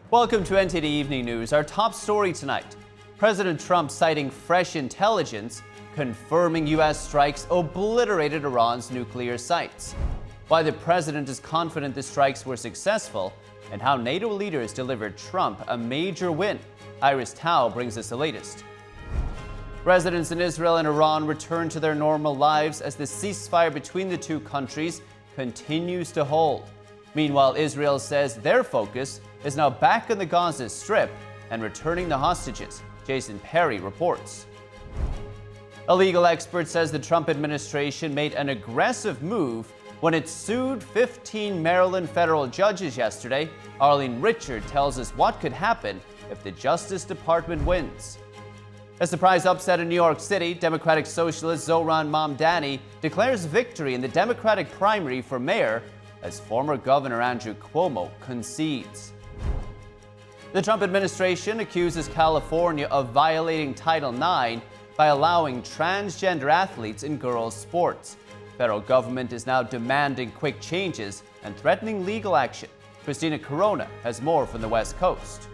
Welcome to NTD Evening News. Our top story tonight. President Trump citing fresh intelligence, confirming U.S. strikes obliterated Iran's nuclear sites. Why the president is confident the strikes were successful, and how NATO leaders delivered Trump a major win. Iris Tao brings us the latest. Residents in Israel and Iran return to their normal lives as the ceasefire between the two countries continues to hold. Meanwhile, Israel says their focus is now back on the Gaza Strip and returning the hostages. Jason Perry reports. A legal expert says the Trump administration made an aggressive move when it sued 15 Maryland federal judges yesterday. Arlene Richard tells us what could happen if the Justice Department wins. A surprise upset in New York City. Democratic Socialist Zohran Mamdani declares victory in the Democratic primary for mayor as former Governor Andrew Cuomo concedes. The Trump administration accuses California of violating Title IX by allowing transgender athletes in girls' sports. Federal government is now demanding quick changes and threatening legal action. Christina Corona has more from the West Coast.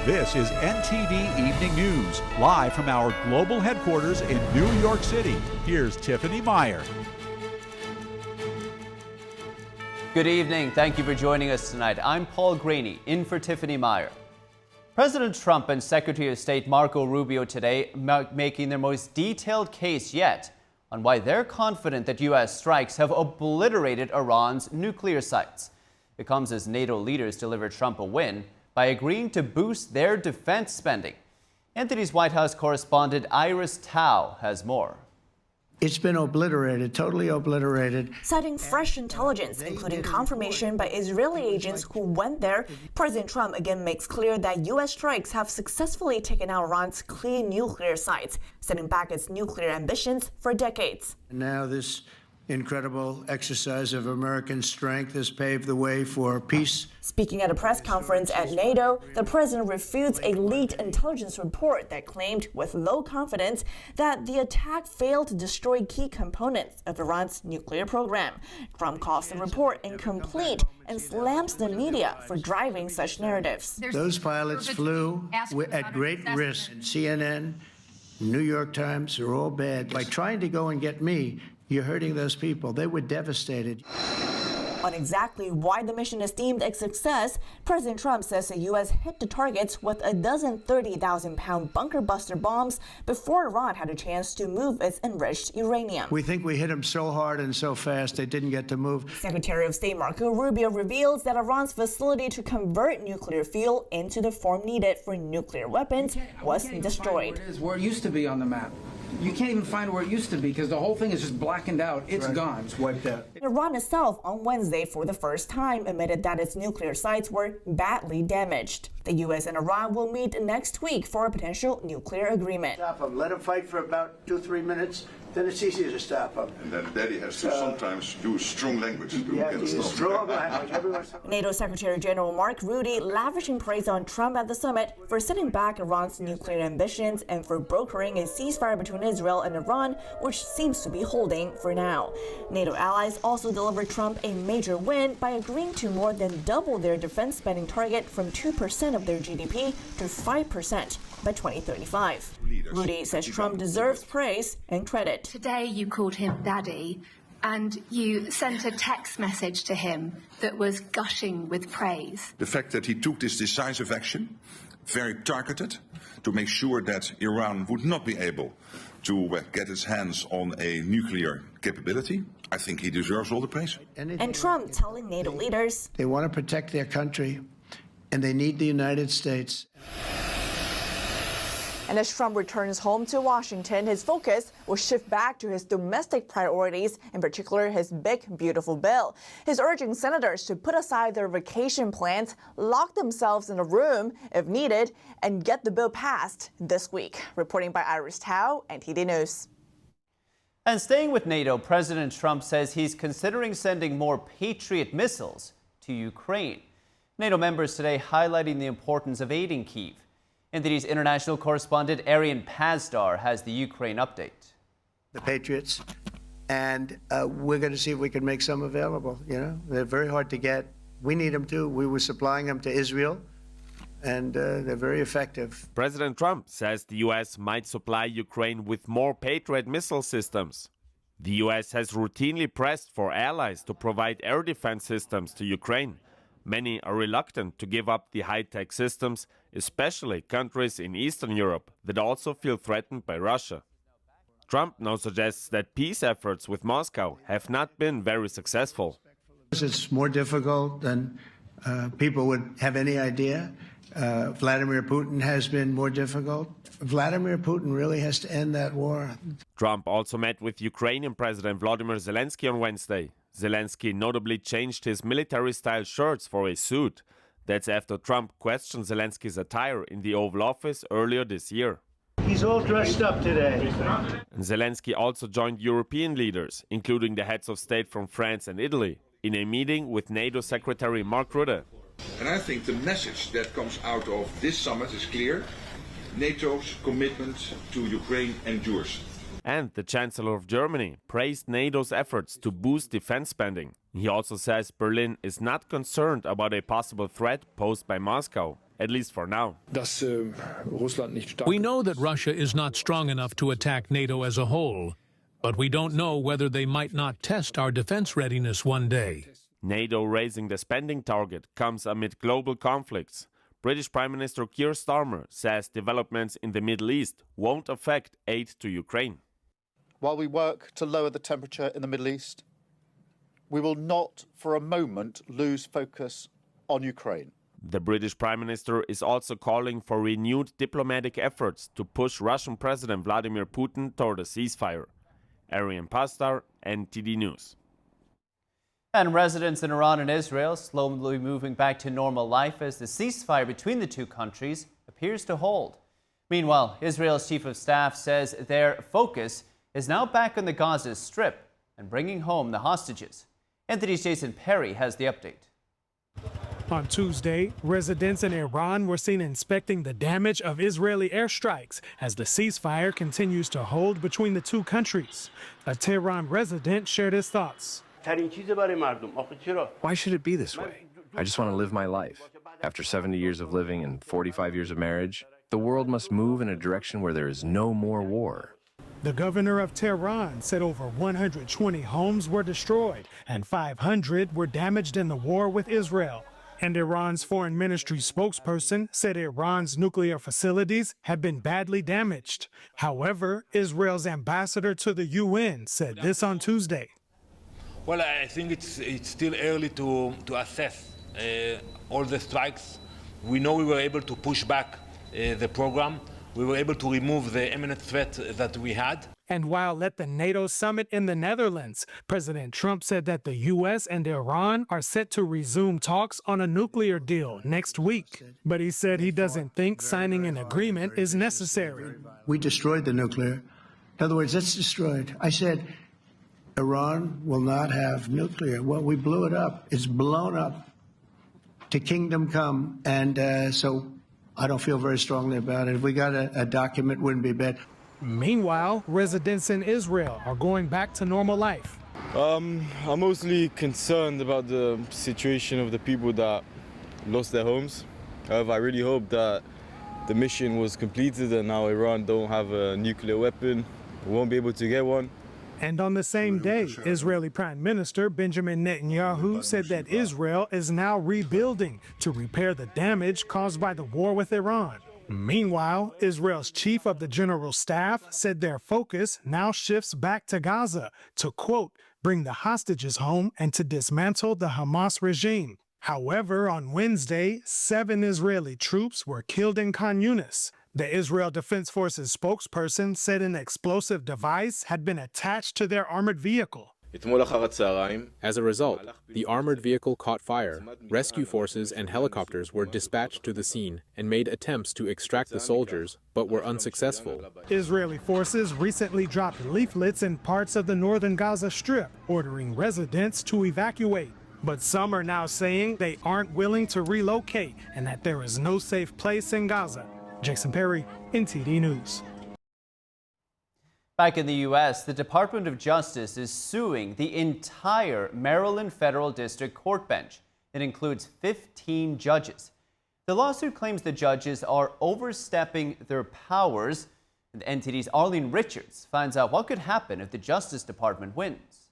This is NTD Evening News, live from our global headquarters in New York City. Here's Tiffany Meyer. Good evening. Thank you for joining us tonight. I'm Paul Graney, in for Tiffany Meyer. President Trump and Secretary of State Marco Rubio today making their most detailed case yet on why they're confident that U.S. strikes have obliterated Iran's nuclear sites. It comes as NATO leaders deliver Trump a win by agreeing to boost their defense spending. NTD's White House correspondent Iris Tao has more. It's been obliterated, totally obliterated. Citing fresh intelligence, including confirmation by Israeli agents who went there, President Trump again makes clear that U.S. strikes have successfully taken out Iran's clean nuclear sites, setting back its nuclear ambitions for decades. Now this incredible exercise of American strength has paved the way for peace. Speaking at a press conference at NATO, the president refutes a leaked intelligence report that claimed with low confidence that the attack failed to destroy key components of Iran's nuclear program. Trump calls the report incomplete and slams the media for driving such narratives. Those pilots flew at great risk. CNN, New York Times are all bad. By trying to go and get me, you're hurting those people. They were devastated. On exactly why the mission is deemed a success, President Trump says the U.S. hit the targets with a dozen 30,000-pound bunker buster bombs before Iran had a chance to move its enriched uranium. We think we hit them so hard and so fast they didn't get to move. Secretary of State Marco Rubio reveals that Iran's facility to convert nuclear fuel into the form needed for nuclear weapons was destroyed. Where it used to be on the map. You can't even find where it used to be because the whole thing is just blackened out. It's gone. It's wiped out. Iran itself on Wednesday for the first time admitted that its nuclear sites were badly damaged. The U.S. and Iran will meet next week for a potential nuclear agreement. Stop them. Let them fight for about 2-3 minutes. Then it's easier to stop them. And then Daddy has to sometimes use strong language to get strong language. NATO Secretary General Mark Rutte lavishing praise on Trump at the summit for setting back Iran's nuclear ambitions and for brokering a ceasefire between Israel and Iran, which seems to be holding for now. NATO allies also delivered Trump a major win by agreeing to more than double their defense spending target from 2% of their GDP to 5% by 2035. Rutte says Trump deserves praise and credit. Today you called him Daddy, and you sent a text message to him that was gushing with praise. The fact that he took this decisive action, very targeted, to make sure that Iran would not be able to get its hands on a nuclear capability, I think he deserves all the praise. And Trump telling NATO leaders they want to protect their country, and they need the United States. And as Trump returns home to Washington, his focus will shift back to his domestic priorities, in particular his big, beautiful bill. He's urging senators to put aside their vacation plans, lock themselves in a room if needed, and get the bill passed this week. Reporting by Iris Tao, NTD News. And staying with NATO, President Trump says he's considering sending more Patriot missiles to Ukraine. NATO members today highlighting the importance of aiding Kyiv. NTD's international correspondent Arian Pazdar has the Ukraine update. the Patriots, and we're going to see if we can make some available. You know, they're very hard to get. We need them too. We were supplying them to Israel, and they're very effective. President Trump says the U.S. might supply Ukraine with more Patriot missile systems. The U.S. has routinely pressed for allies to provide air defense systems to Ukraine. Many are reluctant to give up the high-tech systems, especially countries in Eastern Europe that also feel threatened by Russia. Trump now suggests that peace efforts with Moscow have not been very successful. It's more difficult than people would have any idea. Vladimir Putin has been more difficult. Vladimir Putin really has to end that war. Trump also met with Ukrainian President Volodymyr Zelensky on Wednesday. Zelensky notably changed his military-style shirts for a suit. That's after Trump questioned Zelensky's attire in the Oval Office earlier this year. He's all dressed up today. And Zelensky also joined European leaders, including the heads of state from France and Italy, in a meeting with NATO Secretary Mark Rutte. And I think the message that comes out of this summit is clear. NATO's commitment to Ukraine endures. And the Chancellor of Germany praised NATO's efforts to boost defense spending. He also says Berlin is not concerned about a possible threat posed by Moscow, at least for now. We know that Russia is not strong enough to attack NATO as a whole, but we don't know whether they might not test our defense readiness one day. NATO raising the spending target comes amid global conflicts. British Prime Minister Keir Starmer says developments in the Middle East won't affect aid to Ukraine. While we work to lower the temperature in the Middle East, we will not for a moment lose focus on Ukraine. The British Prime Minister is also calling for renewed diplomatic efforts to push Russian President Vladimir Putin toward a ceasefire. Arian Pastar, NTD News. And residents in Iran and Israel slowly moving back to normal life as the ceasefire between the two countries appears to hold. Meanwhile, Israel's chief of staff says their focus is now back on the Gaza Strip and bringing home the hostages. NTD's Jason Perry has the update. On Tuesday, residents in Iran were seen inspecting the damage of Israeli airstrikes as the ceasefire continues to hold between the two countries. A Tehran resident shared his thoughts. Why should it be this way? I just want to live my life. After 70 years of living and 45 years of marriage, the world must move in a direction where there is no more war. The governor of Tehran said over 120 homes were destroyed and 500 were damaged in the war with Israel. And Iran's foreign ministry spokesperson said Iran's nuclear facilities have been badly damaged. However, Israel's ambassador to the UN said this on Tuesday. Well, I think it's still early to assess all the strikes. We know we were able to push back the program. We were able to remove the imminent threat that we had. And while at the NATO summit in the Netherlands, President Trump said that the U.S. and Iran are set to resume talks on a nuclear deal next week. But he said he doesn't think signing an agreement is necessary. We destroyed the nuclear. In other words, it's destroyed. I said, Iran will not have nuclear. Well, we blew it up. It's blown up to kingdom come. And so I don't feel very strongly about it. If we got a document, wouldn't be bad. Meanwhile, residents in Israel are going back to normal life. I'm mostly concerned about the situation of the people that lost their homes. However, I really hope that the mission was completed and now Iran don't have a nuclear weapon. We won't be able to get one. And on the same day, Israeli Prime Minister Benjamin Netanyahu said that Israel is now rebuilding to repair the damage caused by the war with Iran. Meanwhile, Israel's chief of the general staff said their focus now shifts back to Gaza to, quote, bring the hostages home and to dismantle the Hamas regime. However, on Wednesday, 7 Israeli troops were killed in Khan Yunis. The Israel Defense Forces spokesperson said an explosive device had been attached to their armored vehicle. As a result, the armored vehicle caught fire. Rescue forces and helicopters were dispatched to the scene and made attempts to extract the soldiers, but were unsuccessful. Israeli forces recently dropped leaflets in parts of the northern Gaza Strip, ordering residents to evacuate. But some are now saying they aren't willing to relocate and that there is no safe place in Gaza. Jason Perry, NTD News. Back in the U.S., the Department of Justice is suing the entire Maryland Federal District Court bench. It includes 15 judges. The lawsuit claims the judges are overstepping their powers. And NTD's Arlene Richards finds out what could happen if the Justice Department wins.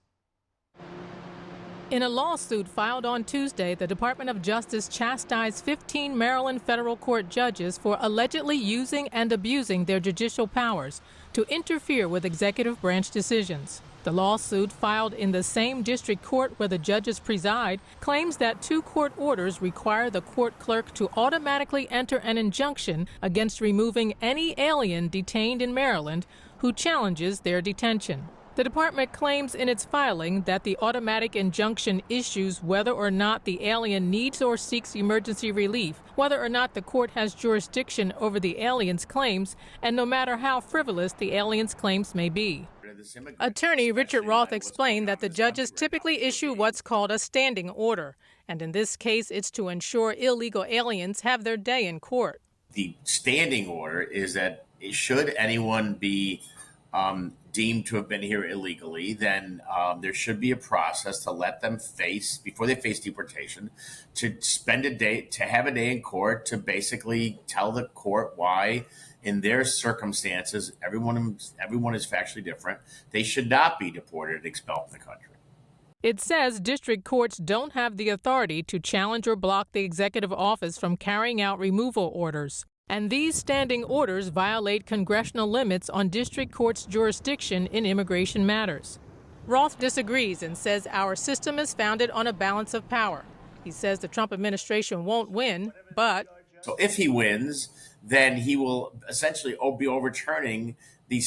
In a lawsuit filed on Tuesday, the Department of Justice chastised 15 Maryland federal court judges for allegedly using and abusing their judicial powers to interfere with executive branch decisions. The lawsuit, filed in the same district court where the judges preside, claims that 2 court orders require the court clerk to automatically enter an injunction against removing any alien detained in Maryland who challenges their detention. The department claims in its filing that the automatic injunction issues whether or not the alien needs or seeks emergency relief, whether or not the court has jurisdiction over the alien's claims, and no matter how frivolous the alien's claims may be. Attorney Richard Roth explained that the judges typically issue what's called a standing order, and in this case it's to ensure illegal aliens have their day in court. The standing order is that should anyone be deemed to have been here illegally, then there should be a process to let them face, before they face deportation, to spend a day, to have a day in court to basically tell the court why, in their circumstances, everyone is factually different, they should not be deported and expelled from the country. It says district courts don't have the authority to challenge or block the executive office from carrying out removal orders. And these standing orders violate congressional limits on district courts' jurisdiction in immigration matters. Roth disagrees and says our system is founded on a balance of power. He says the Trump administration won't win, but... So if he wins, then he will essentially be overturning the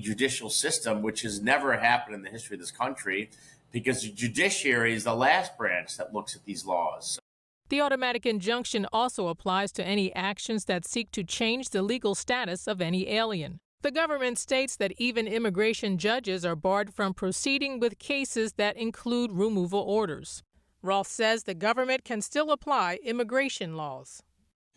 judicial system, which has never happened in the history of this country, because the judiciary is the last branch that looks at these laws. The automatic injunction also applies to any actions that seek to change the legal status of any alien. The government states that even immigration judges are barred from proceeding with cases that include removal orders. Roth says the government can still apply immigration laws.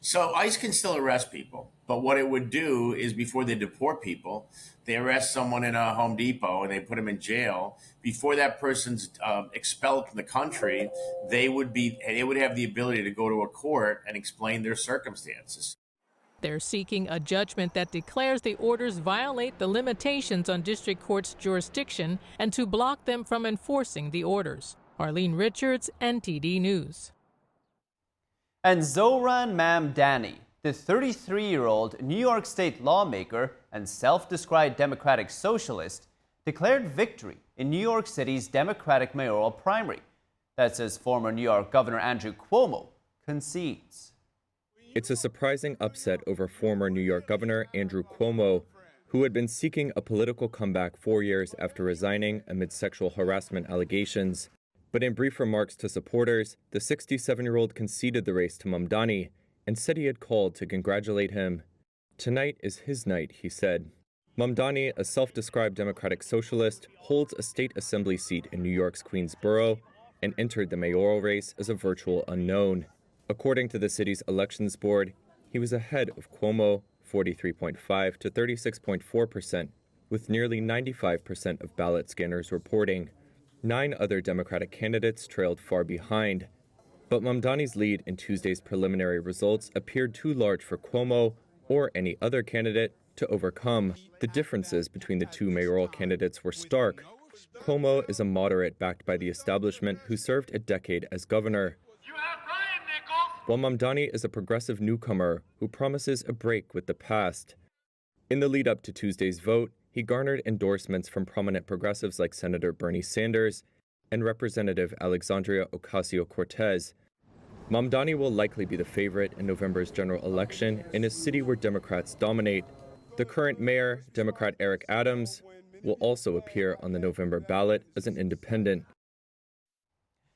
So ICE can still arrest people, but what it would do is before they deport people, they arrest someone in a Home Depot and they put them in jail. Before that person's expelled from the country, they would have the ability to go to a court and explain their circumstances. They're seeking a judgment that declares the orders violate the limitations on district courts' jurisdiction and to block them from enforcing the orders. Arlene Richards, NTD News. And Zohran Mamdani, the 33-year-old New York State lawmaker and self-described democratic socialist, declared victory in New York City's Democratic mayoral primary. That's as former New York Governor Andrew Cuomo concedes. It's a surprising upset over former New York Governor Andrew Cuomo, who had been seeking a political comeback 4 years after resigning amid sexual harassment allegations. But in brief remarks to supporters, the 67-year-old conceded the race to Mamdani and said he had called to congratulate him. Tonight is his night, he said. Mamdani, a self-described democratic socialist, holds a state assembly seat in New York's Queens Borough and entered the mayoral race as a virtual unknown. According to the city's elections board, he was ahead of Cuomo, 43.5 to 36.4%, with nearly 95% of ballot scanners reporting. 9 other Democratic candidates trailed far behind. But Mamdani's lead in Tuesday's preliminary results appeared too large for Cuomo or any other candidate to overcome. The differences between the 2 mayoral candidates were stark. Cuomo is a moderate backed by the establishment who served a decade as governor, while Mamdani is a progressive newcomer who promises a break with the past. In the lead up to Tuesday's vote, he garnered endorsements from prominent progressives like Senator Bernie Sanders and Representative Alexandria Ocasio-Cortez. Mamdani will likely be the favorite in November's general election in a city where Democrats dominate. The current mayor, Democrat Eric Adams, will also appear on the November ballot as an independent.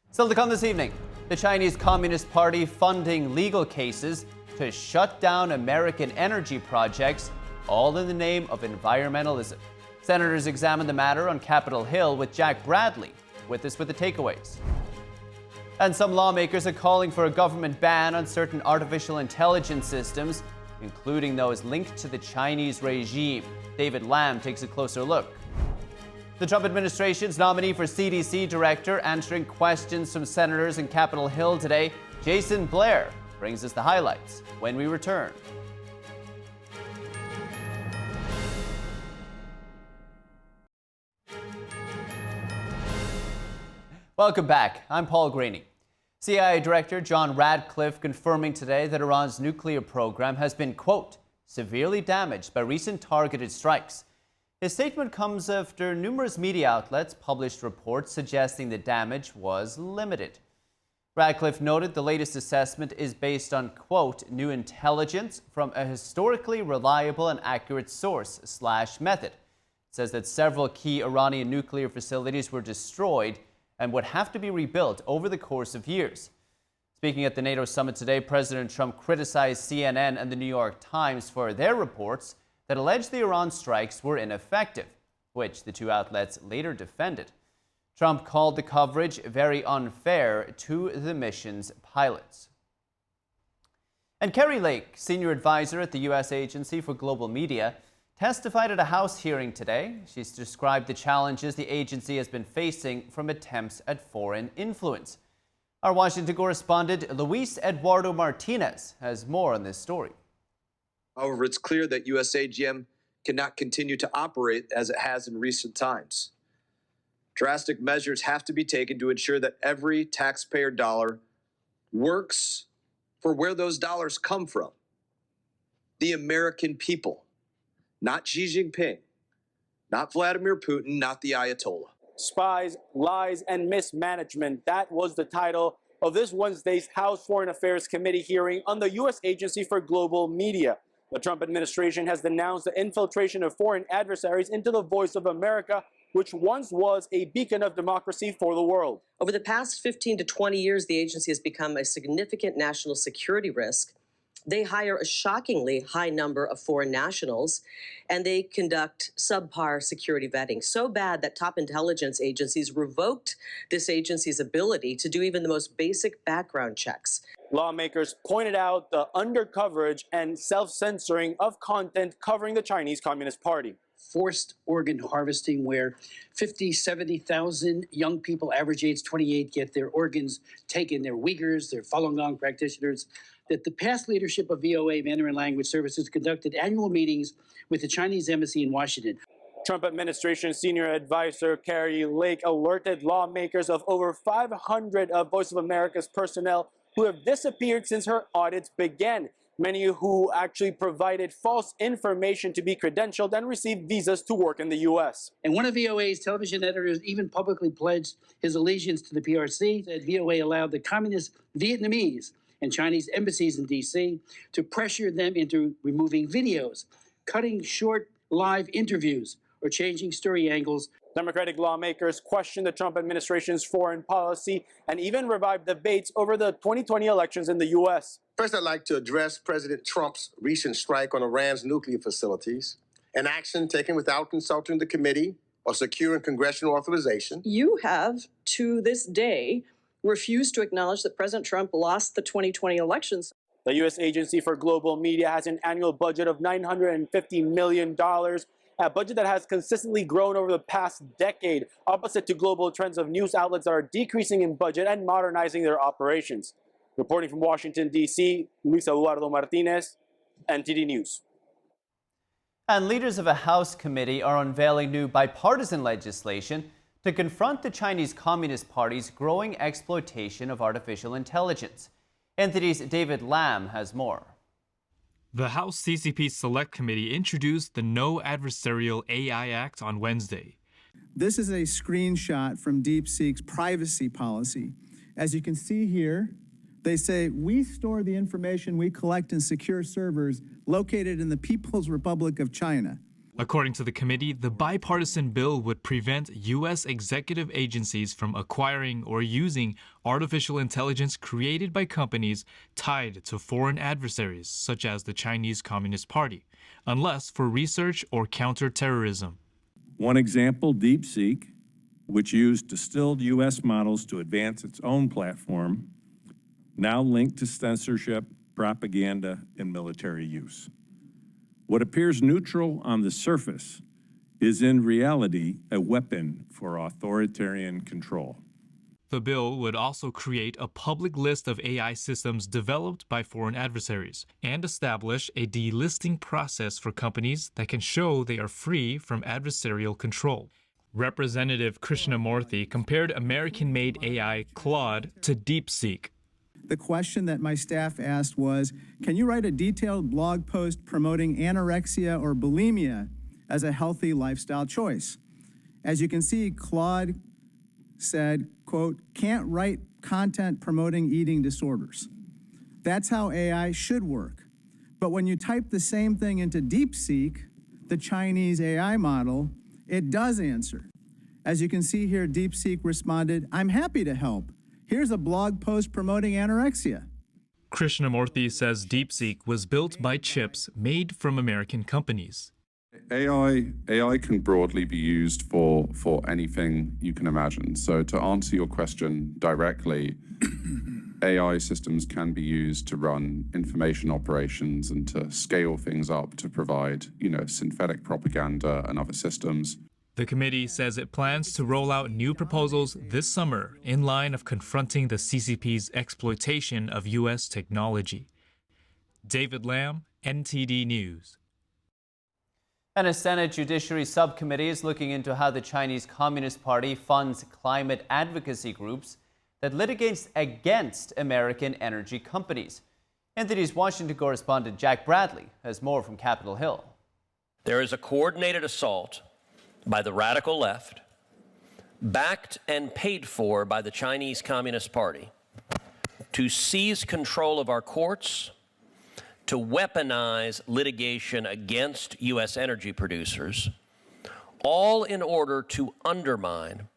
Still to come this evening, the Chinese Communist Party funding legal cases to shut down American energy projects, all in the name of environmentalism. Senators examine the matter on Capitol Hill with Jack Bradley with us with the takeaways. And some lawmakers are calling for a government ban on certain artificial intelligence systems, including those linked to the Chinese regime. David Lamb takes a closer look. The Trump administration's nominee for CDC director answering questions from senators in Capitol Hill today, Jason Blair, brings us the highlights when we return. Welcome back. I'm Paul Graney. CIA Director John Radcliffe confirming today that Iran's nuclear program has been, quote, severely damaged by recent targeted strikes. His statement comes after numerous media outlets published reports suggesting the damage was limited. Radcliffe noted the latest assessment is based on, quote, new intelligence from a historically reliable and accurate source/method. It says that several key Iranian nuclear facilities were destroyed and would have to be rebuilt over the course of years. Speaking at the NATO summit today, President Trump criticized CNN and the New York Times for their reports that alleged the Iran strikes were ineffective, which the two outlets later defended. Trump called the coverage very unfair to the mission's pilots. And Kari Lake, senior advisor at the U.S. Agency for Global Media, testified at a House hearing today. She's described the challenges the agency has been facing from attempts at foreign influence. Our Washington correspondent Luis Eduardo Martinez has more on this story. However, it's clear that USAGM cannot continue to operate as it has in recent times. Drastic measures have to be taken to ensure that every taxpayer dollar works for where those dollars come from. The American people, not Xi Jinping, not Vladimir Putin, not the Ayatollah. Spies, Lies, and Mismanagement. That was the title of this Wednesday's House Foreign Affairs Committee hearing on the U.S. Agency for Global Media. The Trump administration has denounced the infiltration of foreign adversaries into the Voice of America, which once was a beacon of democracy for the world. Over the past 15 to 20 years, the agency has become a significant national security risk. They hire a shockingly high number of foreign nationals, and they conduct subpar security vetting. So bad that top intelligence agencies revoked this agency's ability to do even the most basic background checks. Lawmakers pointed out the undercoverage and self-censoring of content covering the Chinese Communist Party. Forced organ harvesting, where 50, 70,000 young people, average age 28, get their organs taken. They're Uyghurs, they're Falun Gong practitioners. That the past leadership of VOA Mandarin Language Services conducted annual meetings with the Chinese embassy in Washington. Trump administration senior advisor Kari Lake alerted lawmakers of over 500 of Voice of America's personnel who have disappeared since her audits began. Many who actually provided false information to be credentialed and received visas to work in the U.S. And one of VOA's television editors even publicly pledged his allegiance to the PRC. That VOA allowed the communist Vietnamese and Chinese embassies in D.C. to pressure them into removing videos, cutting short live interviews, or changing story angles. Democratic lawmakers questioned the Trump administration's foreign policy and even revived debates over the 2020 elections in the U.S. First, I'd like to address President Trump's recent strike on Iran's nuclear facilities, an action taken without consulting the committee or securing congressional authorization. You have, to this day, refused to acknowledge that President Trump lost the 2020 elections. The U.S. Agency for Global Media has an annual budget of $950 million, a budget that has consistently grown over the past decade, opposite to global trends of news outlets that are decreasing in budget and modernizing their operations. Reporting from Washington, D.C., Luis Eduardo Martinez, NTD News. And leaders of a House committee are unveiling new bipartisan legislation to confront the Chinese Communist Party's growing exploitation of artificial intelligence. NTD's David Lamb has more. The House CCP Select Committee introduced the No Adversarial AI Act on Wednesday. This is a screenshot from DeepSeek's privacy policy. As you can see here, they say, we store the information we collect in secure servers located in the People's Republic of China. According to the committee, the bipartisan bill would prevent U.S. executive agencies from acquiring or using artificial intelligence created by companies tied to foreign adversaries, such as the Chinese Communist Party, unless for research or counterterrorism. One example, DeepSeek, which used distilled U.S. models to advance its own platform, now linked to censorship, propaganda, and military use. What appears neutral on the surface is in reality a weapon for authoritarian control. The bill would also create a public list of AI systems developed by foreign adversaries and establish a delisting process for companies that can show they are free from adversarial control. Representative Krishnamurthy compared American-made AI Claude to DeepSeek. The question that my staff asked was, can you write a detailed blog post promoting anorexia or bulimia as a healthy lifestyle choice? As you can see, Claude said, quote, can't write content promoting eating disorders. That's how AI should work. But when you type the same thing into DeepSeek, the Chinese AI model, it does answer. As you can see here, DeepSeek responded, I'm happy to help. Here's a blog post promoting anorexia. Krishnamurthy says DeepSeek was built by chips made from American companies. AI can broadly be used for anything you can imagine. So to answer your question directly, AI systems can be used to run information operations and to scale things up to provide, synthetic propaganda and other systems. The committee says it plans to roll out new proposals this summer in line of confronting the CCP's exploitation of U.S. technology. David Lamb, NTD News. And a Senate Judiciary Subcommittee is looking into how the Chinese Communist Party funds climate advocacy groups that litigate against American energy companies. NTD's Washington correspondent Jack Bradley has more from Capitol Hill. There is a coordinated assault by the radical left, backed and paid for by the Chinese Communist Party, to seize control of our courts, to weaponize litigation against U.S. energy producers, all in order to undermine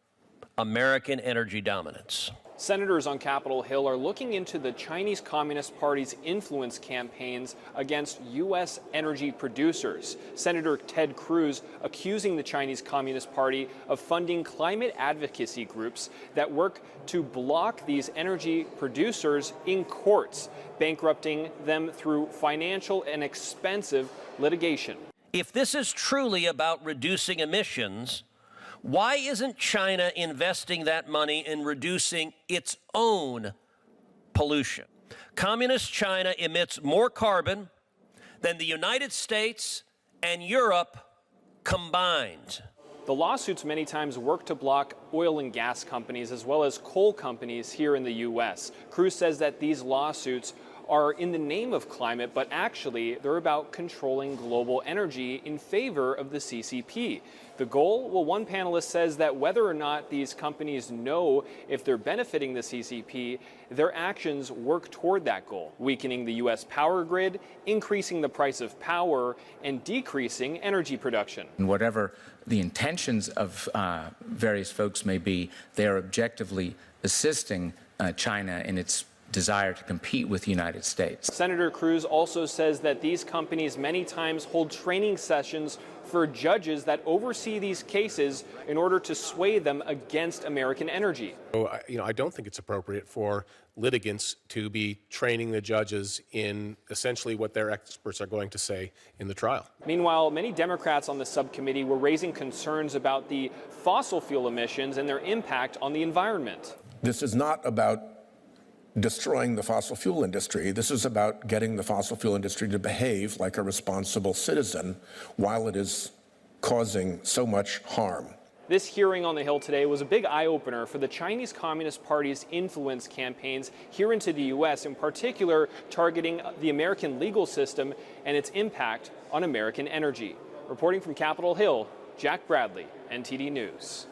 American energy dominance. Senators on Capitol Hill are looking into the Chinese Communist Party's influence campaigns against U.S. energy producers. Senator Ted Cruz accusing the Chinese Communist Party of funding climate advocacy groups that work to block these energy producers in courts, bankrupting them through financial and expensive litigation. If this is truly about reducing emissions, why isn't China investing that money in reducing its own pollution? Communist China emits more carbon than the United States and Europe combined. The lawsuits many times work to block oil and gas companies as well as coal companies here in the U.S. Cruz says that these lawsuits are in the name of climate, but actually they're about controlling global energy in favor of the CCP. The goal? Well, one panelist says that whether or not these companies know if they're benefiting the CCP, their actions work toward that goal, weakening the U.S. power grid, increasing the price of power, and decreasing energy production. And whatever the intentions of various folks may be, they are objectively assisting China in its desire to compete with the United States. Senator Cruz also says that these companies many times hold training sessions for judges that oversee these cases in order to sway them against American energy. I don't think it's appropriate for litigants to be training the judges in essentially what their experts are going to say in the trial. Meanwhile, many Democrats on the subcommittee were raising concerns about the fossil fuel emissions and their impact on the environment. This is not about destroying the fossil fuel industry. This is about getting the fossil fuel industry to behave like a responsible citizen while it is causing so much harm. This hearing on the Hill today was a big eye-opener for the Chinese Communist Party's influence campaigns here into the U.S., in particular targeting the American legal system and its impact on American energy. Reporting from Capitol Hill, Jack Bradley, NTD News.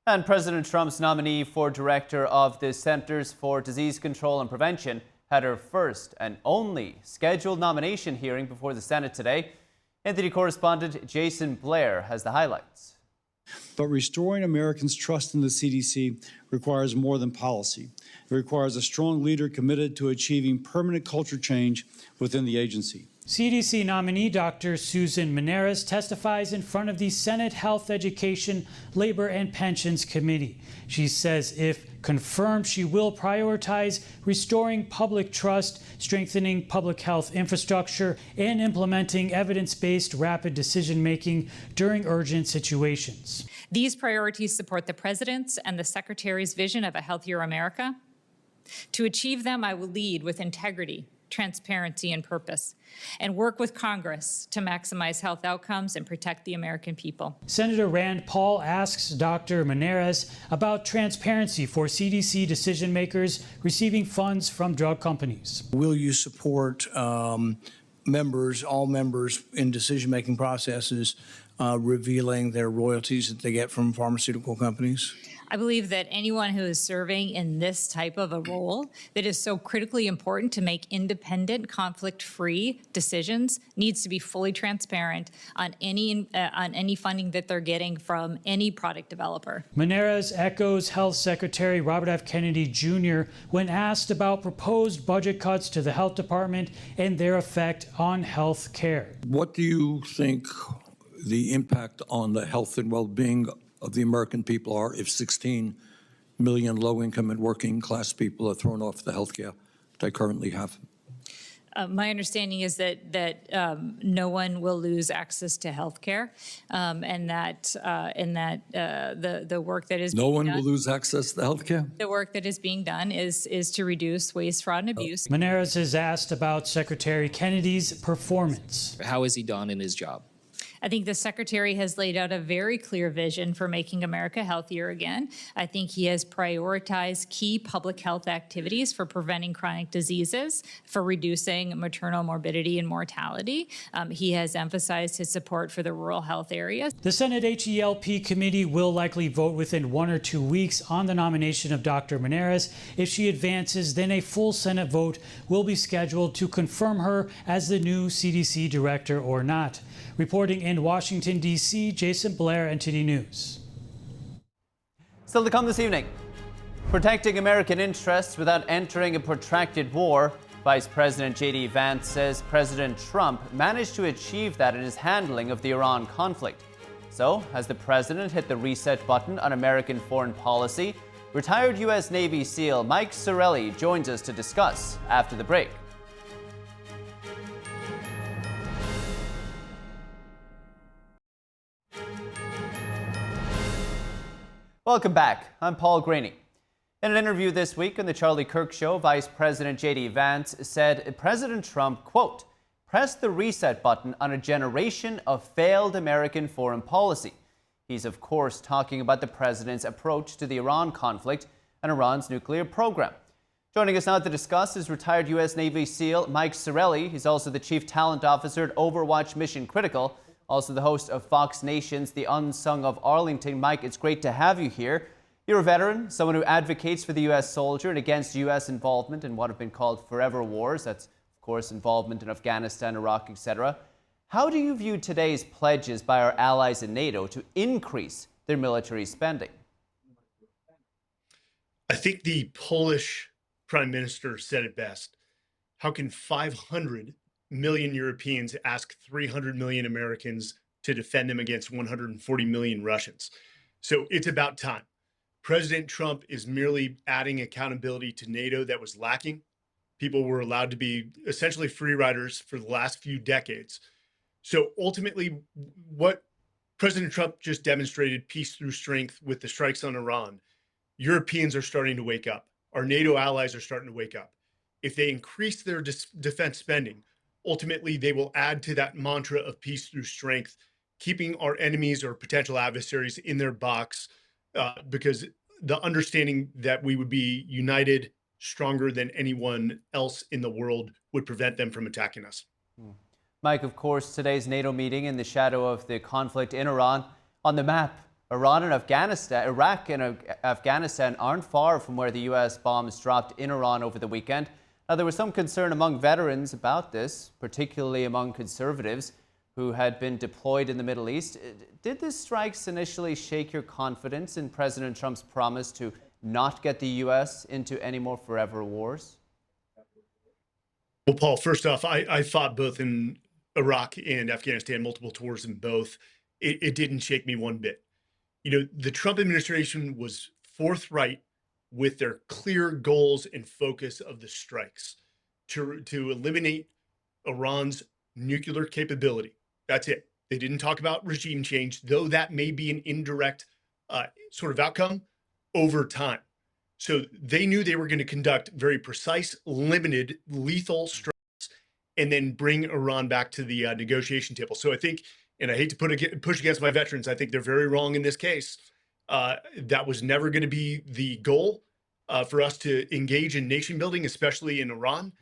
And President Trump's nominee for director of the Centers for Disease Control and Prevention had her first and only scheduled nomination hearing before the Senate today. NTD correspondent Jason Blair has the highlights. But restoring Americans' trust in the CDC requires more than policy. It requires a strong leader committed to achieving permanent culture change within the agency. CDC nominee Dr. Susan Maneras testifies in front of the Senate Health, Education, Labor, and Pensions Committee. She says if confirmed, she will prioritize restoring public trust, strengthening public health infrastructure, and implementing evidence-based rapid decision-making during urgent situations. These priorities support the President's and the Secretary's vision of a healthier America. To achieve them, I will lead with integrity, transparency, and purpose, and work with Congress to maximize health outcomes and protect the American people. Senator Rand Paul asks Dr. Maneras about transparency for CDC decision makers receiving funds from drug companies. Will you support members, all members in decision-making processes, revealing their royalties that they get from pharmaceutical companies? I believe that anyone who is serving in this type of a role that is so critically important to make independent, conflict-free decisions needs to be fully transparent on any funding that they're getting from any product developer. Maneras echoes Health Secretary Robert F. Kennedy Jr. when asked about proposed budget cuts to the health department and their effect on health care. What do you think the impact on the health and well-being of the American people are if 16 million low-income and working-class people are thrown off the health care they currently have? My understanding is that no one will lose access to health care, and that the work that is no being one done, will lose access to health care? The work that is being done is to reduce waste, fraud, and abuse. Maneras is asked about Secretary Kennedy's performance. How has he done in his job? I think the Secretary has laid out a very clear vision for making America healthier again. I think he has prioritized key public health activities for preventing chronic diseases, for reducing maternal morbidity and mortality. He has emphasized his support for the rural health areas. The Senate HELP committee will likely vote within 1 or 2 weeks on the nomination of Dr. Maneras. If she advances, then a full Senate vote will be scheduled to confirm her as the new CDC director or not. Reporting in Washington, D.C., Jason Blair, NTD News. Still to come this evening. Protecting American interests without entering a protracted war. Vice President J.D. Vance says President Trump managed to achieve that in his handling of the Iran conflict. So, has the president hit the reset button on American foreign policy? Retired U.S. Navy SEAL Mike Sarraille joins us to discuss after the break. Welcome back. I'm Paul Graney. In an interview this week on The Charlie Kirk Show, Vice President J.D. Vance said President Trump, quote, pressed the reset button on a generation of failed American foreign policy. He's, of course, talking about the president's approach to the Iran conflict and Iran's nuclear program. Joining us now to discuss is retired U.S. Navy SEAL Mike Sarraille. He's also the Chief Talent Officer at Overwatch Mission Critical. Also the host of Fox Nation's The Unsung of Arlington. Mike, it's great to have you here. You're a veteran, someone who advocates for the U.S. soldier and against U.S. involvement in what have been called forever wars. That's, of course, involvement in Afghanistan, Iraq, etc. How do you view today's pledges by our allies in NATO to increase their military spending? I think the Polish Prime Minister said it best. How can 500 million Europeans ask 300 million Americans to defend them against 140 million Russians? So it's about time. President Trump is merely adding accountability to NATO that was lacking. People were allowed to be essentially free riders for the last few decades. So ultimately, what President Trump just demonstrated, peace through strength with the strikes on Iran, Europeans are starting to wake up. Our NATO allies are starting to wake up. If they increase their defense spending, ultimately, they will add to that mantra of peace through strength, keeping our enemies or potential adversaries in their box, because the understanding that we would be united, stronger than anyone else in the world would prevent them from attacking us. Mike, of course, today's NATO meeting in the shadow of the conflict in Iran. On the map, Iran and Afghanistan, Iraq and Afghanistan aren't far from where the U.S. bombs dropped in Iran over the weekend. Now, there was some concern among veterans about this, particularly among conservatives who had been deployed in the Middle East. Did the strikes initially shake your confidence in President Trump's promise to not get the U.S. into any more forever wars? Well, Paul, first off, I fought both in Iraq and Afghanistan, multiple tours in both. It didn't shake me one bit. You know, the Trump administration was forthright with their clear goals and focus of the strikes to eliminate Iran's nuclear capability. That's it. They didn't talk about regime change, though that may be an indirect sort of outcome over time. So they knew they were going to conduct very precise, limited, lethal strikes and then bring Iran back to the negotiation table. So I think, and I hate to push against my veterans, I think they're very wrong in this case. That was never going to be the goal for us to engage in nation building, especially in Iran,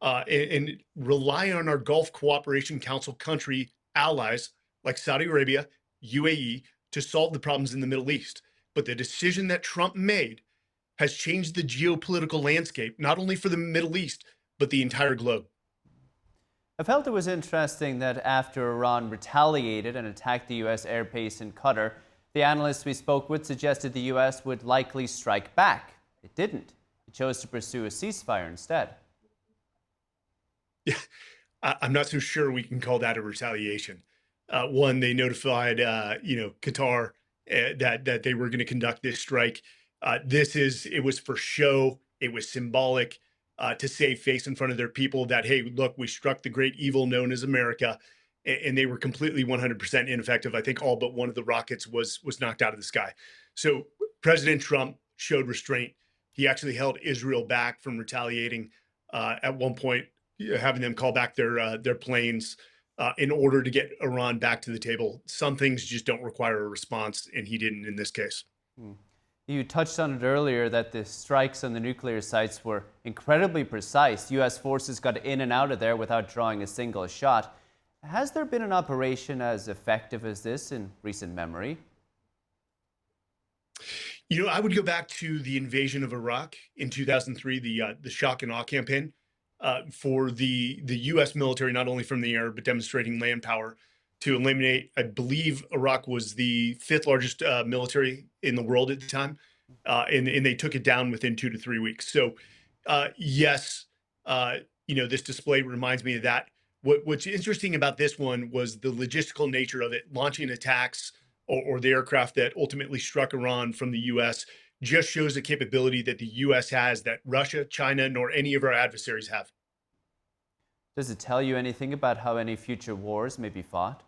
and rely on our Gulf Cooperation Council country allies like Saudi Arabia, UAE, to solve the problems in the Middle East. But the decision that Trump made has changed the geopolitical landscape, not only for the Middle East, but the entire globe. I felt it was interesting that after Iran retaliated and attacked the U.S. airbase in Qatar, the analysts we spoke with suggested the U.S. would likely strike back. It didn't. It chose to pursue a ceasefire instead. Yeah, I'm not so sure we can call that a retaliation. One, they notified, Qatar that they were going to conduct this strike. It was for show. It was symbolic to save face in front of their people that, hey, look, we struck the great evil known as America, and they were completely 100% ineffective. I think all but one of the rockets was knocked out of the sky. So President Trump showed restraint. He actually held Israel back from retaliating at one point, having them call back their planes in order to get Iran back to the table. Some things just don't require a response, and he didn't in this case. You touched on it earlier that the strikes on the nuclear sites were incredibly precise. U.S. forces got in and out of there without drawing a single shot. Has there been an operation as effective as this in recent memory? You know, I would go back to the invasion of Iraq in 2003, the shock and awe campaign for the U.S. military, not only from the air, but demonstrating land power to eliminate, I believe Iraq was the 5th largest military in the world at the time, and they took it down within 2 to 3 weeks. So yes, this display reminds me of that. What's interesting about this one was the logistical nature of it, launching attacks or the aircraft that ultimately struck Iran from the U.S. just shows the capability that the U.S. has that Russia, China, nor any of our adversaries have. Does it tell you anything about how any future wars may be fought?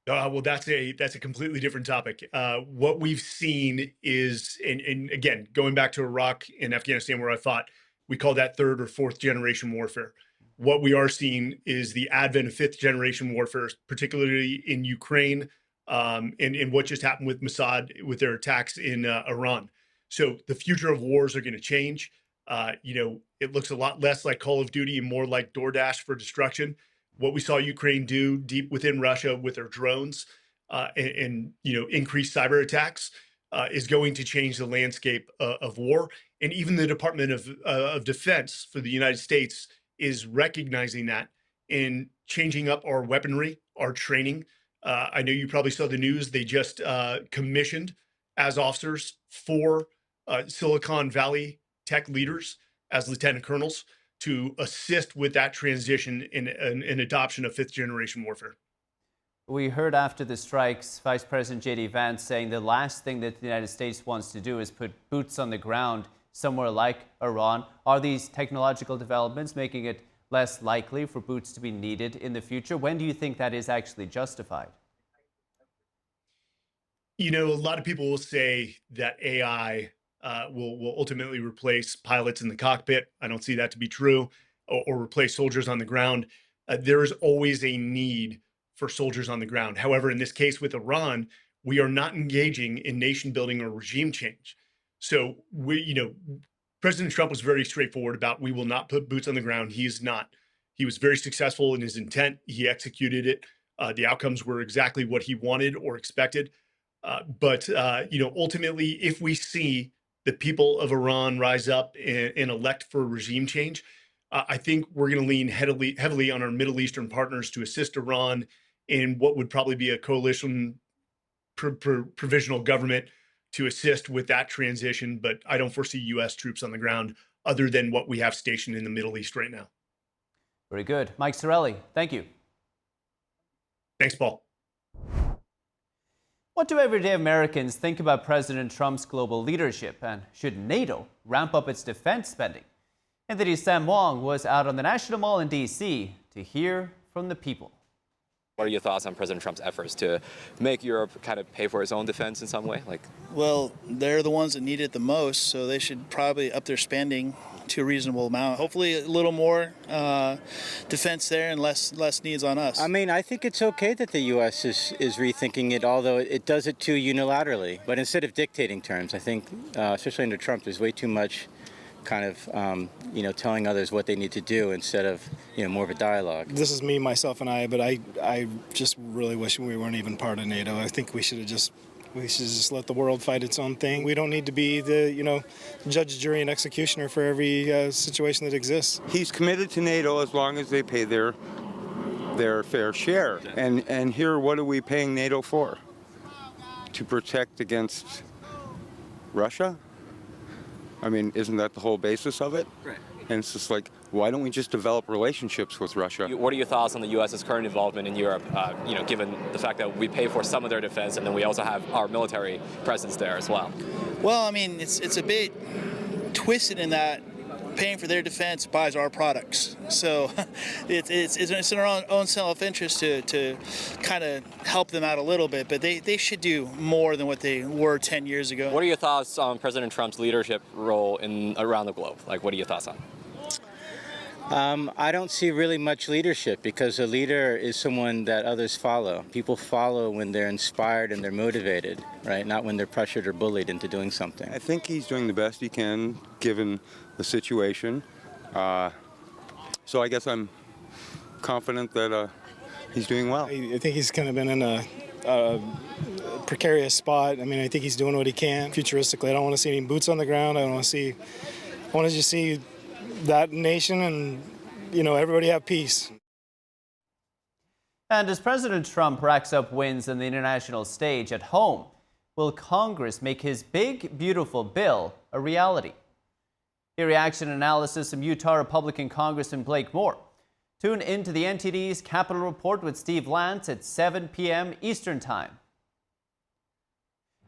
Well, that's a completely different topic. What we've seen is, and again, going back to Iraq and Afghanistan, where I fought, we call that 3rd or 4th generation warfare. What we are seeing is the advent of 5th generation warfare, particularly in Ukraine, and what just happened with Mossad with their attacks in Iran. So the future of wars are going to change. It looks a lot less like Call of Duty and more like DoorDash for destruction. What we saw Ukraine do deep within Russia with their drones and increased cyber attacks is going to change the landscape of war. And even the Department of Defense for the United States is recognizing that and changing up our weaponry, our training. I know you probably saw the news. They just commissioned as officers 4 Silicon Valley tech leaders as lieutenant colonels to assist with that transition in adoption of 5th generation warfare. We heard after the strikes, Vice President J.D. Vance saying the last thing that the United States wants to do is put boots on the ground somewhere like Iran. Are these technological developments making it less likely for boots to be needed in the future? When do you think that is actually justified? A lot of people will say that AI will ultimately replace pilots in the cockpit. I don't see that to be true, or replace soldiers on the ground. There is always a need for soldiers on the ground. However, in this case with Iran, we are not engaging in nation building or regime change. So President Trump was very straightforward about we will not put boots on the ground. He is not. He was very successful in his intent. He executed it. The outcomes were exactly what he wanted or expected. But ultimately, if we see the people of Iran rise up and elect for regime change, I think we're going to lean heavily on our Middle Eastern partners to assist Iran in what would probably be a coalition provisional government to assist with that transition. But I don't foresee U.S. troops on the ground other than what we have stationed in the Middle East right now. Very good. Mike Sorelli, thank you. Thanks, Paul. What do everyday Americans think about President Trump's global leadership, and should NATO ramp up its defense spending? NTD's Sam Wong was out on the National Mall in D.C. to hear from the people. What are your thoughts on President Trump's efforts to make Europe kind of pay for its own defense in some way? Well, they're the ones that need it the most, so they should probably up their spending to a reasonable amount. Hopefully a little more defense there and less needs on us. I mean, I think it's okay that the U.S. is rethinking it, although it does it too unilaterally. But instead of dictating terms, I think, especially under Trump, there's way too much kind of, telling others what they need to do instead of, more of a dialogue. This is me, myself, and I, but I just really wish we weren't even part of NATO. I think we should just let the world fight its own thing. We don't need to be the, judge, jury, and executioner for every situation that exists. He's committed to NATO as long as they pay their fair share. And here, what are we paying NATO for? To protect against Russia? I mean, isn't that the whole basis of it? Right. And it's just like, why don't we just develop relationships with Russia? What are your thoughts on the U.S.'s current involvement in Europe, given the fact that we pay for some of their defense and then we also have our military presence there as well? Well, I mean, it's a bit twisted in that paying for their defense buys our products. So it's in our own self-interest to kind of help them out a little bit, but they should do more than what they were 10 years ago. What are your thoughts on President Trump's leadership role around the globe? What are your thoughts on? I don't see really much leadership because a leader is someone that others follow. People follow when they're inspired and they're motivated, right? Not when they're pressured or bullied into doing something. I think he's doing the best he can given the situation. So I guess I'm confident that he's doing well. I think he's kind of been in a precarious spot. I mean, I think he's doing what he can. Futuristically, I don't want to see any boots on the ground. I want to just see that nation and, everybody have peace. And as President Trump racks up wins on the international stage at home, will Congress make his big, beautiful bill a reality? Hear reaction analysis from Utah Republican Congressman Blake Moore. Tune into the NTD's Capitol Report with Steve Lance at 7 p.m. Eastern Time.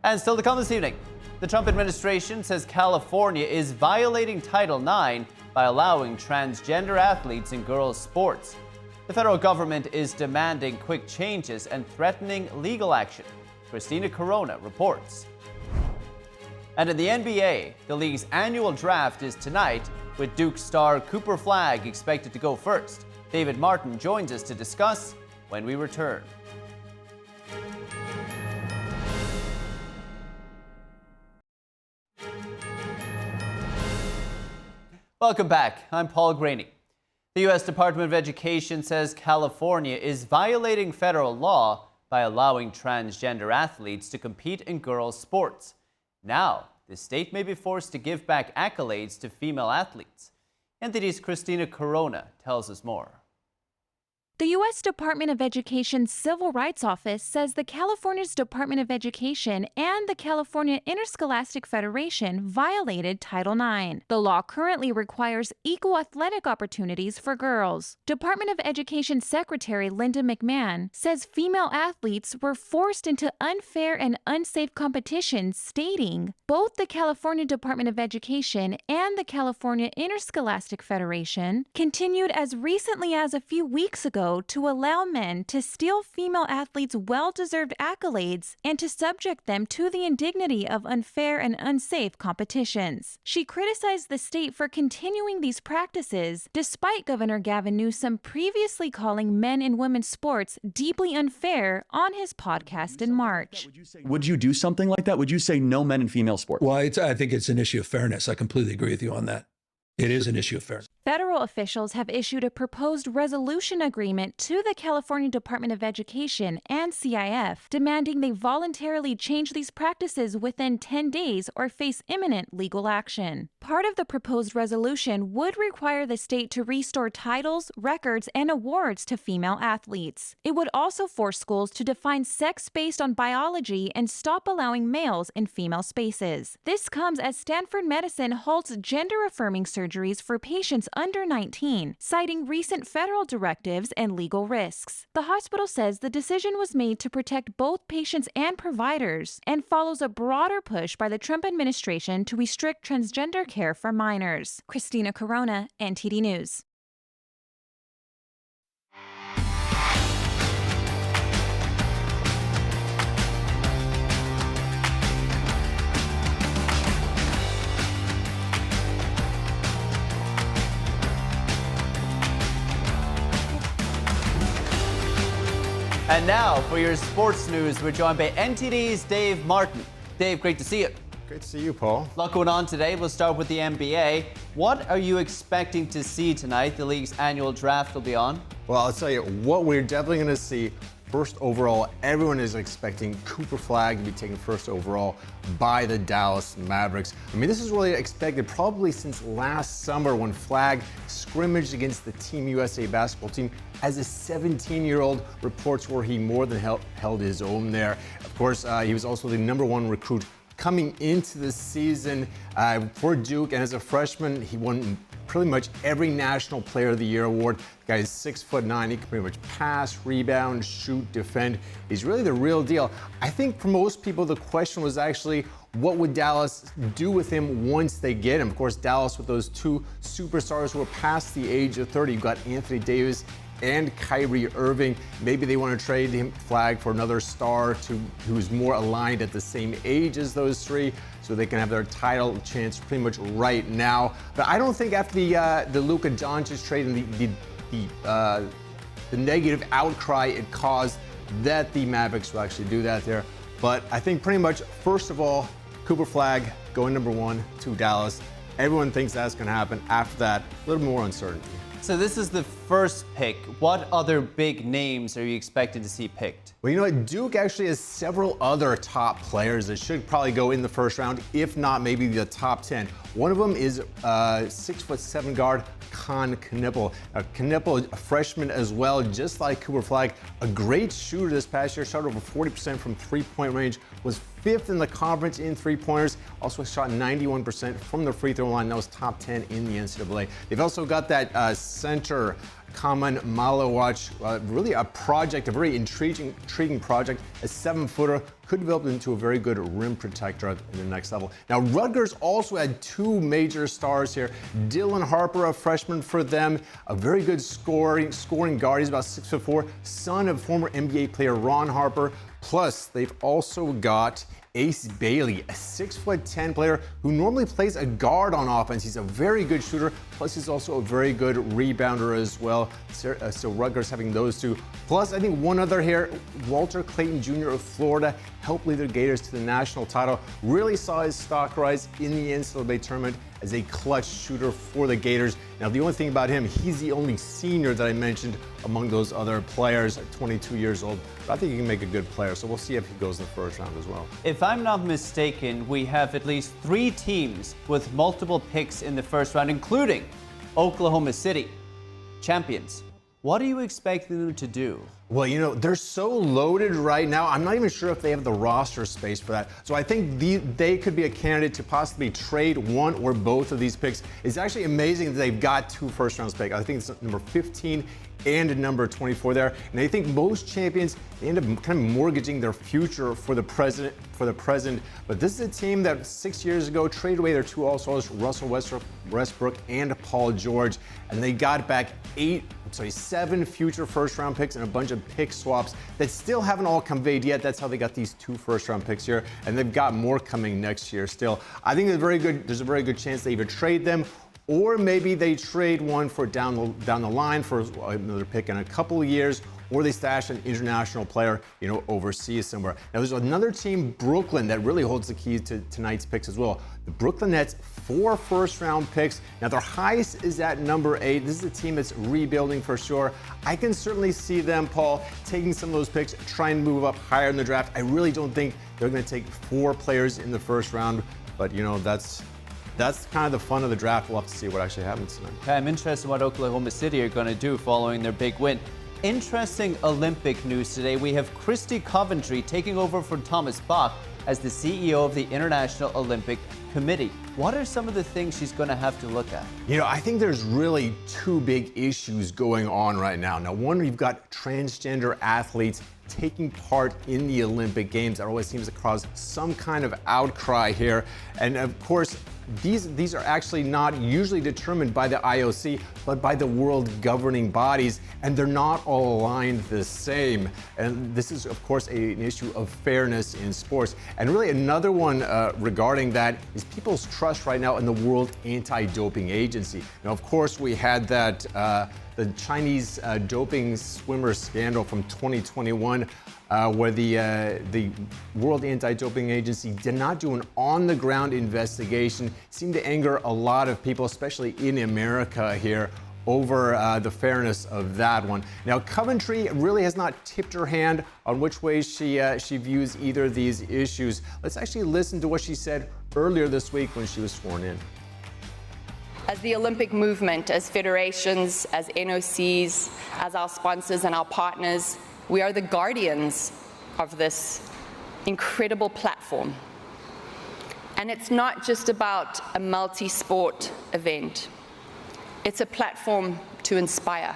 And still to come this evening, the Trump administration says California is violating Title IX by allowing transgender athletes in girls' sports. The federal government is demanding quick changes and threatening legal action. Christina Corona reports. And in the NBA, the league's annual draft is tonight, with Duke star Cooper Flagg expected to go first. David Martin joins us to discuss when we return. Welcome back. I'm Paul Graney. The U.S. Department of Education says California is violating federal law by allowing transgender athletes to compete in girls' sports. Now, the state may be forced to give back accolades to female athletes. NTD's Christina Corona tells us more. The U.S. Department of Education's Civil Rights Office says the California's Department of Education and the California Interscholastic Federation violated Title IX. The law currently requires equal athletic opportunities for girls. Department of Education Secretary Linda McMahon says female athletes were forced into unfair and unsafe competitions, stating, both the California Department of Education and the California Interscholastic Federation continued as recently as a few weeks ago to allow men to steal female athletes' well-deserved accolades and to subject them to the indignity of unfair and unsafe competitions. She criticized the state for continuing these practices, despite Governor Gavin Newsom previously calling men and women's sports deeply unfair on his podcast in March. Would you do something like that? Would you say no men in female sports? Well, I think it's an issue of fairness. I completely agree with you on that. It is an issue of fairness. Federal officials have issued a proposed resolution agreement to the California Department of Education and CIF, demanding they voluntarily change these practices within 10 days or face imminent legal action. Part of the proposed resolution would require the state to restore titles, records, and awards to female athletes. It would also force schools to define sex based on biology and stop allowing males in female spaces. This comes as Stanford Medicine halts gender-affirming surgery surgeries for patients under 19, citing recent federal directives and legal risks. The hospital says the decision was made to protect both patients and providers and follows a broader push by the Trump administration to restrict transgender care for minors. Christina Corona, NTD News. And now for your sports news, we're joined by NTD's Dave Martin. Dave, great to see you. Great to see you, Paul. A lot going on today. We'll start with the NBA. What are you expecting to see tonight? The league's annual draft will be on. Well, I'll tell you what we're definitely going to see. First overall, everyone is expecting Cooper Flagg to be taken first overall by the Dallas Mavericks. I mean, this is really expected probably since last summer when Flagg scrimmaged against the Team USA basketball team as a 17-year-old. Reports were he more than held his own there. Of course, he was also the #1 recruit coming into the season for Duke, and as a freshman, he won pretty much every National Player of the Year award. The guy is 6'9". He can pretty much pass, rebound, shoot, defend. He's really the real deal. I think for most people, the question was actually, what would Dallas do with him once they get him? Of course, Dallas with those two superstars who are past the age of 30. You've got Anthony Davis and Kyrie Irving. Maybe they want to trade him, Flagg, for another star who's more aligned at the same age as those three, so they can have their title chance pretty much right now. But I don't think after the Luka Doncic trade and the negative outcry it caused that the Mavericks will actually do that there. But I think pretty much, first of all, Cooper Flagg going #1 to Dallas. Everyone thinks that's going to happen. After that, a little more uncertainty. So this is the first pick. What other big names are you expected to see picked? Well, you know what? Duke actually has several other top players that should probably go in the first round, if not maybe the top 10. One of them is 6'7" guard Con Knippel. Knippel, a freshman as well, just like Cooper Flagg, a great shooter this past year, shot over 40% from three-point range, was 5th in the conference in three-pointers, also shot 91% from the free throw line. That was top 10 in the NCAA. They've also got that center, Kaman Malawach, really a project, a very intriguing project. A 7-footer, could develop into a very good rim protector in the next level. Now, Rutgers also had two major stars here. Dylan Harper, a freshman for them, a very good scoring guard. He's about 6'4", son of former NBA player Ron Harper. Plus, they've also got Ace Bailey, a 6'10" player who normally plays a guard on offense. He's a very good shooter, plus he's also a very good rebounder as well. So Rutgers having those two. Plus, I think one other here, Walter Clayton Jr. of Florida, helped lead the Gators to the national title. Really saw his stock rise in the NCAA tournament as a clutch shooter for the Gators. Now, the only thing about him, he's the only senior that I mentioned among those other players at 22 years old. But I think he can make a good player, so we'll see if he goes in the first round as well. If I'm not mistaken, we have at least 3 teams with multiple picks in the first round, including Oklahoma City, champions. What are you expecting them to do? Well, you know, they're so loaded right now. I'm not even sure if they have the roster space for that. So I think they could be a candidate to possibly trade one or both of these picks. It's actually amazing that they've got 2 first-round picks. I think it's number 15 and number 24 there. And I think most champions, they end up kind of mortgaging their future for the present. But this is a team that 6 years ago traded away their 2 All-Stars, Russell Westbrook and Paul George, and they got back 7 future first-round picks and a bunch of pick swaps that still haven't all conveyed yet. That's how they got these 2 first-round picks here, and they've got more coming next year still. I think there's a very good chance they either trade them, or maybe they trade one for down the line for another pick in a couple of years, or they stash an international player, overseas somewhere. Now, there's another team, Brooklyn, that really holds the keys to tonight's picks as well. The Brooklyn Nets, 4 first-round picks. Now, their highest is at number 8. This is a team that's rebuilding for sure. I can certainly see them, Paul, taking some of those picks, trying to move up higher in the draft. I really don't think they're going to take 4 players in the first round, but, that's kind of the fun of the draft. We'll have to see what actually happens tonight. Okay, I'm interested in what Oklahoma City are going to do following their big win. interesting Olympic news today. We have Kirsty Coventry taking over for Thomas Bach as the CEO of the International Olympic Committee. What are some of the things she's going to have to look at? You know, I think there's really two big issues going on right now. Now, one, you've got transgender athletes taking part in the Olympic Games. That always seems to cause some kind of outcry here. And of course, these are actually not usually determined by the IOC, but by the world governing bodies, and they're not all aligned the same. And this is, of course, an issue of fairness in sports. And really another one regarding that is people's trust right now in the World Anti-Doping Agency. Now, of course, we had that the Chinese doping swimmer scandal from 2021, where the World Anti-Doping Agency did not do an on-the-ground investigation. Seemed to anger a lot of people, especially in America here, over the fairness of that one. Now, Coventry really has not tipped her hand on which way she views either of these issues. Let's actually listen to what she said earlier this week when she was sworn in. As the Olympic movement, as federations, as NOCs, as our sponsors and our partners, we are the guardians of this incredible platform. And it's not just about a multi-sport event. It's a platform to inspire.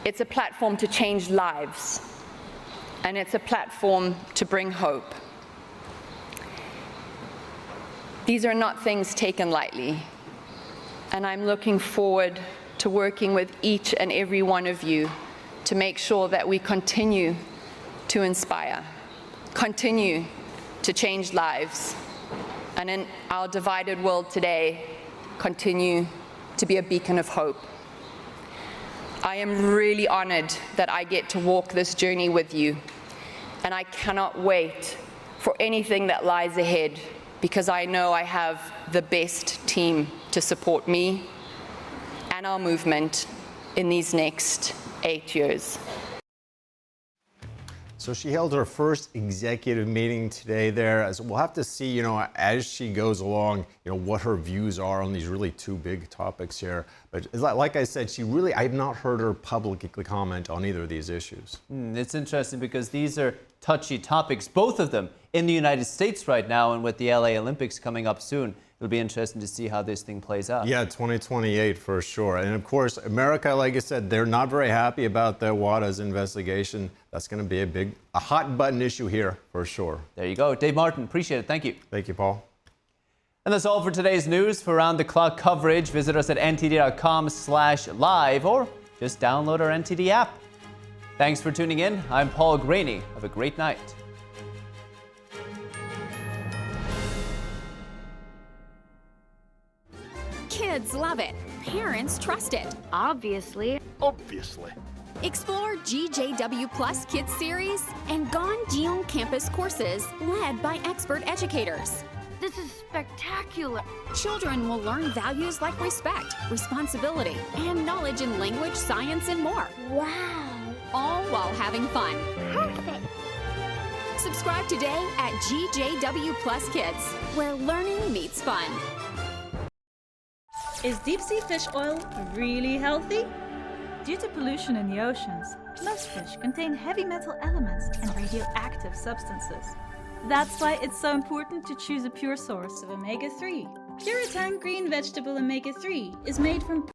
It's a platform to change lives. And it's a platform to bring hope. These are not things taken lightly. And I'm looking forward to working with each and every one of you to make sure that we continue to inspire, continue to change lives, and in our divided world today, continue to be a beacon of hope. I am really honored that I get to walk this journey with you, and I cannot wait for anything that lies ahead, because I know I have the best team to support me and our movement in these next 8 years. So she held her first executive meeting today there. As we'll have to see, you know, as she goes along, you know, what her views are on these really two big topics here. But like I said, I have not heard her publicly comment on either of these issues. It's interesting because these are touchy topics, both of them in the United States right now, and with the LA Olympics coming up soon. It'll be interesting to see how this thing plays out. Yeah, 2028 for sure. And of course, America, like I said, they're not very happy about the WADA's investigation. That's going to be a hot button issue here for sure. There you go. Dave Martin, appreciate it. Thank you. Thank you, Paul. And that's all for today's news. For round-the-clock coverage, visit us at ntd.com/live or just download our NTD app. Thanks for tuning in. I'm Paul Graney. Have a great night. Kids love it. Parents trust it. Obviously. Explore GJW Plus Kids Series and Ganjiong Campus courses led by expert educators. This is spectacular. Children will learn values like respect, responsibility, and knowledge in language, science, and more. Wow. All while having fun. Perfect. Subscribe today at GJW Plus Kids, where learning meets fun. Is deep sea fish oil really healthy? Due to pollution in the oceans, most fish contain heavy metal elements and radioactive substances. That's why it's so important to choose a pure source of omega-3. Puritan Green Vegetable Omega-3 is made from